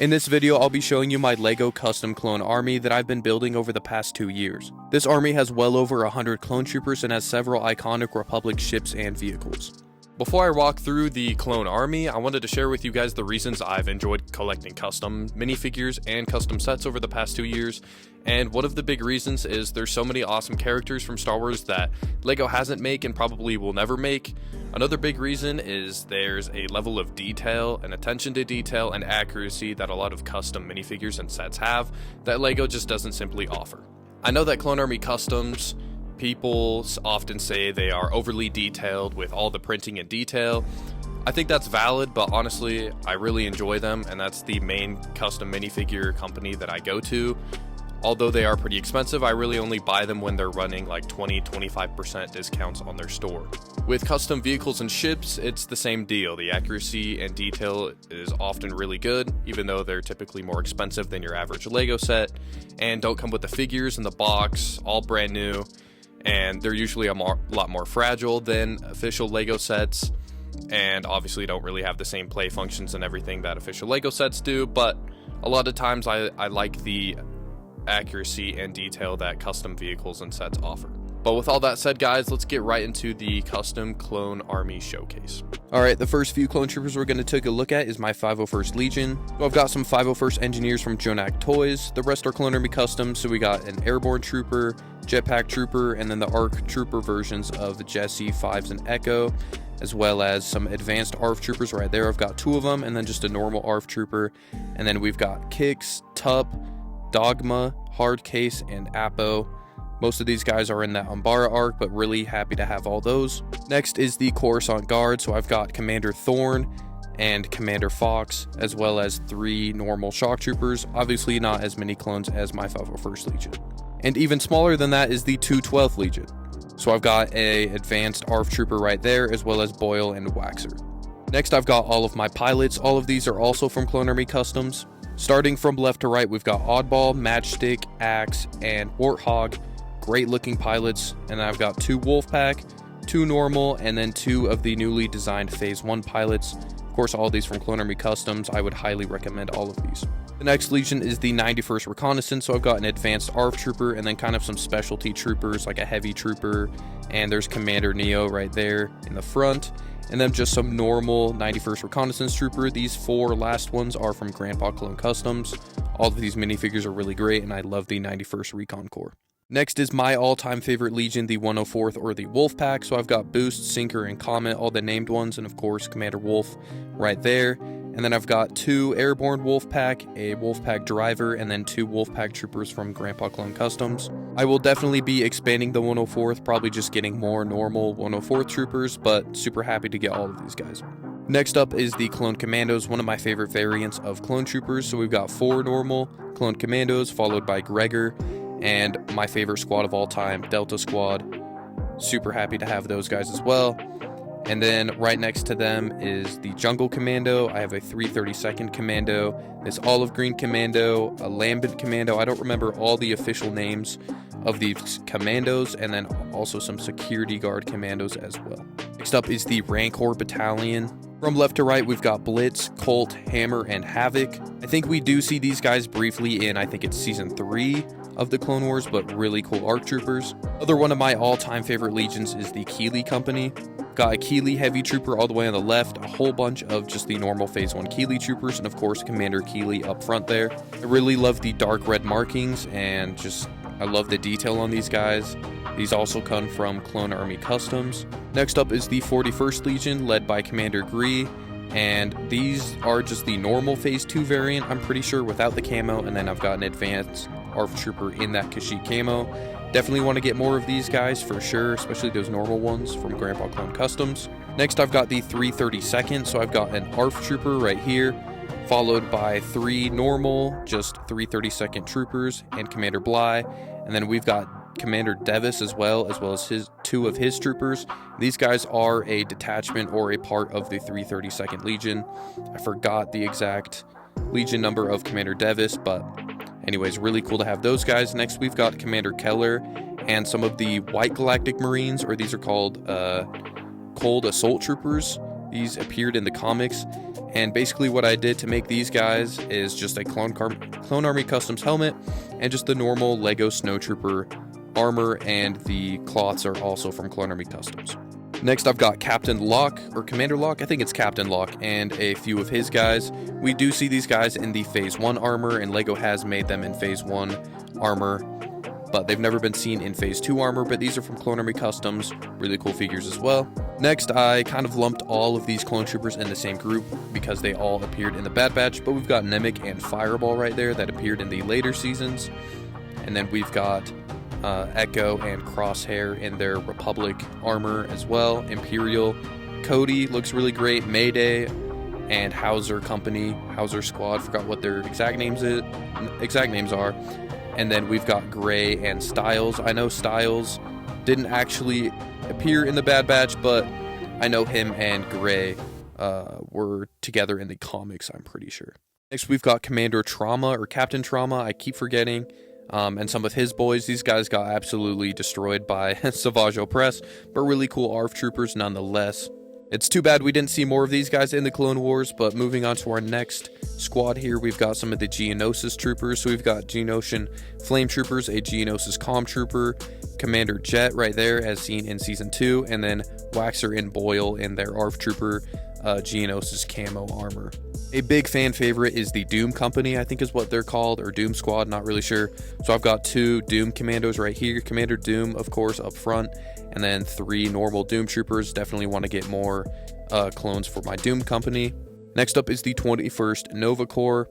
In this video, I'll be showing you my LEGO custom clone army that I've been building over the past 2 years. This army has well over 100 clone troopers and has several iconic Republic ships and vehicles. Before I walk through the clone army, I wanted to share with you guys the reasons I've enjoyed collecting custom minifigures and custom sets over the past 2 years. And one of the big reasons is there's so many awesome characters from Star Wars that LEGO hasn't made and probably will never make. Another big reason is there's a level of detail and attention to detail and accuracy that a lot of custom minifigures and sets have that LEGO just doesn't simply offer. I know that Clone Army Customs, people often say they are overly detailed with all the printing and detail. I think that's valid, but honestly, I really enjoy them, and that's the main custom minifigure company that I go to. Although they are pretty expensive, I really only buy them when they're running like 20-25% discounts on their store. With custom vehicles and ships, it's the same deal. The accuracy and detail is often really good, even though they're typically more expensive than your average LEGO set, and don't come with the figures in the box, all brand new, and they're usually a lot more fragile than official LEGO sets, and obviously don't really have the same play functions and everything that official LEGO sets do, but a lot of times I like the accuracy and detail that custom vehicles and sets offer. But with all that said, guys, let's get right into the custom clone army showcase. Alright, the first few clone troopers we're going to take a look at is my 501st Legion. So I've got some 501st engineers from Jonak Toys. The rest are clone army custom, so we got an airborne trooper, jetpack trooper, and then the ARC trooper versions of Jesse, Fives, and Echo, as well as some advanced ARF troopers right there. I've got 2 of them, and then just a normal ARF trooper. And then we've got Kix, Tup, Dogma, Hardcase, and Apo. Most of these guys are in that Umbara arc, but really happy to have all those. Next is the Coruscant Guard, so I've got Commander Thorn and Commander Fox, as well as 3 normal shock troopers. Obviously not as many clones as my 501st Legion. And even smaller than that is the 212th Legion. So I've got a advanced ARF trooper right there, as well as Boyle and Waxer. Next, I've got all of my pilots. All of these are also from Clone Army Customs. Starting from left to right, we've got Oddball, Matchstick, Axe, and Warthog. Great looking pilots. And then I've got 2 Wolfpack, 2 normal, and then 2 of the newly designed Phase 1 pilots. Of course, all these from Clone Army Customs. I would highly recommend all of these. The next Legion is the 91st Reconnaissance, so I've got an advanced ARF trooper and then kind of some specialty troopers like a heavy trooper, and there's Commander Neo right there in the front. And then just some normal 91st Reconnaissance Trooper. These 4 last ones are from Grandpa Clone Customs. All of these minifigures are really great, and I love the 91st Recon Corps. Next is my all-time favorite Legion, the 104th or the Wolfpack. So I've got Boost, Sinker, and Comet, all the named ones, and of course Commander Wolf right there. And then I've got 2 Airborne Wolfpack, a Wolfpack Driver, and then 2 Wolfpack Troopers from Grandpa Clone Customs. I will definitely be expanding the 104th, probably just getting more normal 104th Troopers, but super happy to get all of these guys. Next up is the Clone Commandos, one of my favorite variants of Clone Troopers. So we've got 4 normal Clone Commandos, followed by Gregor, and my favorite squad of all time, Delta Squad. Super happy to have those guys as well. And then right next to them is the Jungle Commando. I have a 332nd Commando, this Olive Green Commando, a Lambent Commando. I don't remember all the official names of these commandos, and then also some Security Guard Commandos as well. Next up is the Rancor Battalion. From left to right, we've got Blitz, Colt, Hammer, and Havoc. I think we do see these guys briefly in, I think it's Season 3 of the Clone Wars, but really cool ARC Troopers. Another one of my all-time favorite Legions is the Keeley Company. Got a Keeley Heavy Trooper all the way on the left, a whole bunch of just the normal Phase 1 Keeley Troopers, and of course Commander Keeley up front there. I really love the dark red markings, and just I love the detail on these guys. These also come from Clone Army Customs. Next up is the 41st Legion, led by Commander Gree, and these are just the normal Phase 2 variant, I'm pretty sure, without the camo, and then I've got an advanced ARF Trooper in that Kashyyyk camo. Definitely want to get more of these guys for sure, especially those normal ones from Grandpa Clone Customs. Next, I've got the 332nd, so I've got an ARF Trooper right here, followed by 3 normal, just 332nd Troopers, and Commander Bly. And then we've got Commander Devis as well as his 2 of his troopers. These guys are a detachment or a part of the 332nd Legion. I forgot the exact Legion number of Commander Devis, but anyways, really cool to have those guys. Next, we've got Commander Keller and some of the White Galactic Marines, or these are called Cold Assault Troopers. These appeared in the comics, And basically what I did to make these guys is just a Clone Army Customs helmet and just the normal Lego Snowtrooper armor, and the cloths are also from Clone Army Customs. Next, I've got Captain Locke, or Commander Locke, I think it's Captain Locke, and a few of his guys. We do see these guys in the Phase 1 armor, and LEGO has made them in Phase 1 armor, but they've never been seen in Phase 2 armor, but these are from Clone Army Customs. Really cool figures as well. Next, I kind of lumped all of these Clone Troopers in the same group because they all appeared in the Bad Batch, but we've got Nemec and Fireball right there that appeared in the later seasons. And then we've got Echo and Crosshair in their Republic armor as well. Imperial. Cody looks really great. Mayday and Hauser Company, Hauser Squad, forgot what their exact names are. And then we've got Gray and Styles. I know Styles didn't actually appear in the Bad Batch, but I know him and Gray were together in the comics, I'm pretty sure. Next, we've got Commander Trauma, or Captain Trauma, I keep forgetting. And some of his boys. These guys got absolutely destroyed by Savage Opress, but really cool ARF troopers nonetheless. It's too bad we didn't see more of these guys in the Clone Wars, but moving on to our next squad here, we've got some of the Geonosis troopers. So we've got Geonosian Flame Troopers, a Geonosis Comm Trooper, Commander Jet right there as seen in Season 2, and then Waxer and Boyle in their ARF Trooper Geonosis Camo Armor. A big fan favorite is the Doom Company, I think is what they're called, or Doom Squad, not really sure. So I've got 2 Doom Commandos right here, Commander Doom, of course, up front, and then 3 normal Doom Troopers. Definitely want to get more clones for my Doom Company. Next up is the 21st Nova Corps,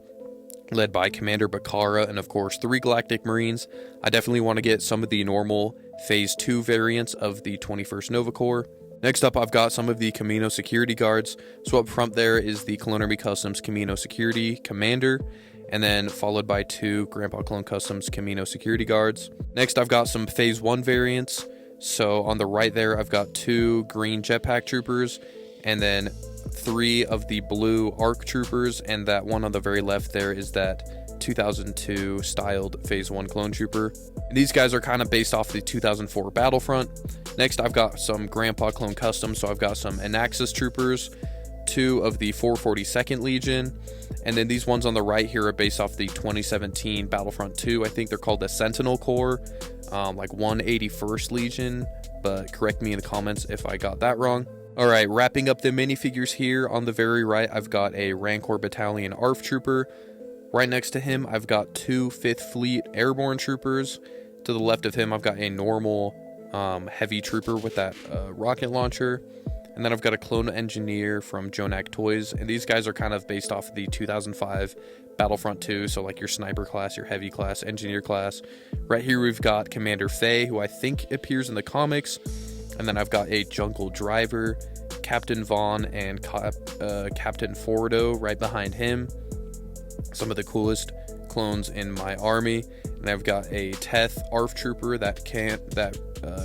led by Commander Bakara, and of course 3 Galactic Marines. I definitely want to get some of the normal Phase 2 variants of the 21st Nova Corps. Next up, I've got some of the Camino Security Guards. So up front there is the Clone Army Customs Camino Security Commander, and then followed by 2 Grandpa Clone Customs Camino Security Guards. Next, I've got some Phase 1 variants. So on the right there, I've got 2 green Jetpack Troopers, and then 3 of the blue ARC Troopers, and that one on the very left there is that 2002 styled Phase 1 Clone Trooper. And these guys are kind of based off the 2004 Battlefront. Next, I've got some Grandpa Clone Customs, so I've got some Anaxis Troopers, 2 of the 442nd Legion, and then these ones on the right here are based off the 2017 Battlefront 2. I think they're called the Sentinel Corps, like 181st Legion, but correct me in the comments if I got that wrong. Alright, wrapping up the minifigures here, on the very right, I've got a Rancor Battalion ARF Trooper. Right next to him, I've got 2 5th Fleet Airborne Troopers. To the left of him, I've got a normal heavy trooper with that rocket launcher. And then I've got a clone engineer from Jonak Toys. And these guys are kind of based off the 2005 Battlefront 2. So like your sniper class, your heavy class, engineer class. Right here, we've got Commander Faye, who I think appears in the comics. And then I've got a Jungle Driver, Captain Vaughn, and Captain Fordo right behind him. Some of the coolest clones in my army. And I've got a Teth ARF Trooper, that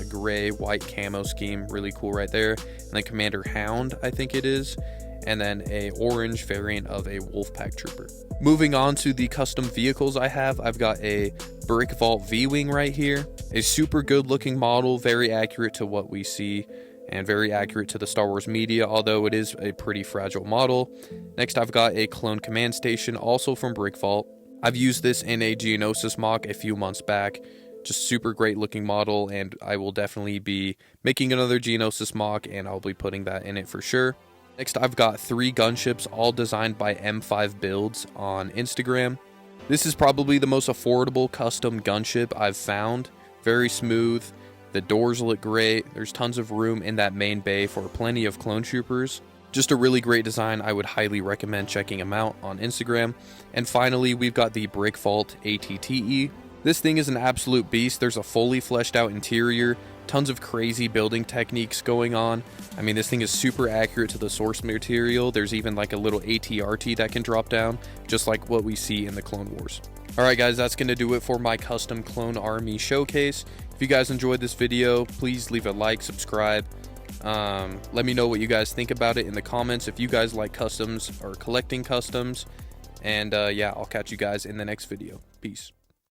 gray white camo scheme, really cool right there. And then Commander Hound, I think it is, and then a orange variant of a Wolfpack Trooper. Moving on to the custom vehicles I've got a Brick Vault V-Wing right here, a super good looking model, very accurate to what we see and very accurate to the Star Wars media, although it is a pretty fragile model. Next, I've got a Clone Command Station, also from Brick Vault. I've used this in a Geonosis mock a few months back. Just super great looking model, and I will definitely be making another Geonosis mock, and I'll be putting that in it for sure. Next, I've got 3 gunships, all designed by M5 Builds on Instagram. This is probably the most affordable custom gunship I've found. Very smooth. The doors look great. There's tons of room in that main bay for plenty of clone troopers. Just a really great design. I would highly recommend checking them out on Instagram. And finally, we've got the Brick Vault ATTE. This thing is an absolute beast. There's a fully fleshed out interior, tons of crazy building techniques going on. I mean, this thing is super accurate to the source material. There's even like a little ATRT that can drop down, just like what we see in the Clone Wars. Alright guys, that's going to do it for my custom clone army showcase. If you guys enjoyed this video, please leave a like, subscribe. Let me know what you guys think about it in the comments, if you guys like customs or collecting customs. And yeah, I'll catch you guys in the next video. Peace.